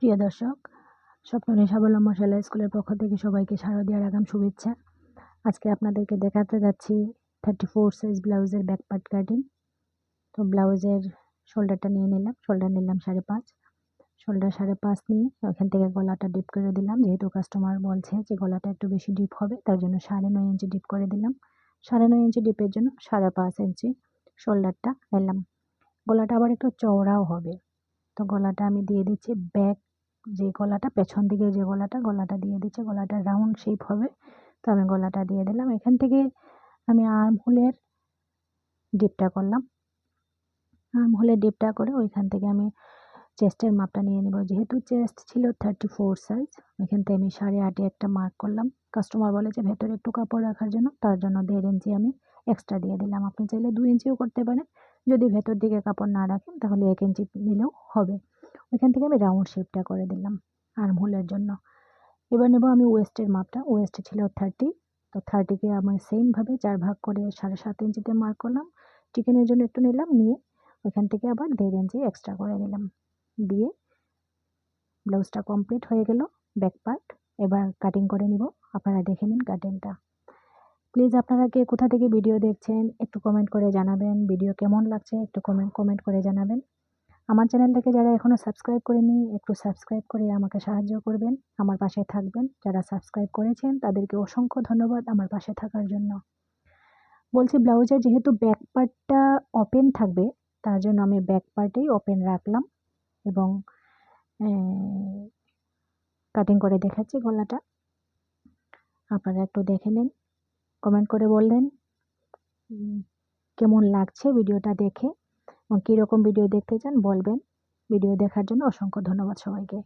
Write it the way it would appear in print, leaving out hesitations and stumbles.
প্রিয় দর্শক, স্বপ্ননী স্বাবলম্বন সেলাই স্কুলের পক্ষ থেকে সবাইকে শারদীয়ার আগাম শুভেচ্ছা। আজকে আপনাদেরকে দেখাতে যাচ্ছি 34 সাইজ ব্লাউজের ব্যাক পার্ট কাটিং। তো ব্লাউজের শোল্ডারটা নিয়ে নিলাম, শোল্ডার নিলাম 5.5, শোল্ডার 5.5 নিয়ে ওখান থেকে গলাটা ডিপ করে দিলাম। যেহেতু কাস্টমার বলছে যে গলাটা একটু বেশি ডিপ হবে, তার জন্য 9.5 ইঞ্চি ডিপ করে দিলাম। 9.5 ইঞ্চি ডিপের জন্য 5.5 ইঞ্চি শোল্ডারটা নিলাম। গলাটা আবার একটু চওড়াও হবে, তো গলাটা আমি দিয়ে দিচ্ছি ব্যাক, যে গলাটা পেছন দিকে যে গলাটা দিয়ে দিচ্ছে, গলাটা রাউন্ড শেপ হবে। তো আমি গলাটা দিয়ে দিলাম। এখান থেকে আমি আর্ম হোলের ডিপটা করলাম। আর্ম হোলের ডিপটা করে ওইখান থেকে আমি চেস্টের মাপটা নিয়ে নেব। যেহেতু চেস্ট ছিল 34 সাইজ, এখান থেকে আমি 8.5 একটা মার্ক করলাম। কাস্টমার বলে যে ভেতরে একটু কাপড় রাখার জন্য, তার জন্য 1.5 ইঞ্চি আমি এক্সট্রা দিয়ে দিলাম। আপনি চাইলে 2 ইঞ্চিও করতে পারেন। যদি ভেতর দিকে কাপড় না রাখেন তাহলে 1 ইঞ্চি নিলেও হবে। ওইখান থেকে আমি রাউন্ড শেপটা করে দিলাম আর্ম হোলের জন্য। এবার নেব আমি ওয়েস্টের মাপটা। ওয়েস্ট ছিল 30, তো 30কে আমি সেমভাবে 4 ভাগ করে 7.5 ইঞ্চিতে মার্ক করলাম। চিকেনের জন্য একটু নিলাম, নিয়ে ওইখান থেকে আবার 1.5 ইঞ্চি এক্সট্রা করে দিলাম। দিয়ে ব্লাউজটা কমপ্লিট হয়ে গেল ব্যাক পার্ট। এবার কাটিং করে নিব। আপনারা দেখে নিন কাটিংটা। প্লিজ আপনারা কে কোথা থেকে ভিডিও দেখছেন একটু কমেন্ট করে জানাবেন। ভিডিও কেমন লাগছে একটু কমেন্ট করে জানাবেন। আমার চ্যানেলটাকে যারা এখনও সাবস্ক্রাইব করেনি, একটু সাবস্ক্রাইব করে আমাকে সাহায্য করবেন, আমার পাশে থাকবেন। যারা সাবস্ক্রাইব করেছেন তাদেরকে অসংখ্য ধন্যবাদ আমার পাশে থাকার জন্য। বলছি, ব্লাউজের যেহেতু ব্যাক পার্টটা ওপেন থাকবে, তার জন্য আমি ব্যাক পার্টেই ওপেন রাখলাম এবং কাটিং করে দেখাচ্ছি গলাটা। আপনারা একটু দেখে নিন, কমেন্ট করে বললেন কেমন লাগছে ভিডিওটা দেখে এবং কীরকম ভিডিও দেখতে চান বলবেন। ভিডিও দেখার জন্য অসংখ্য ধন্যবাদ সবাইকে।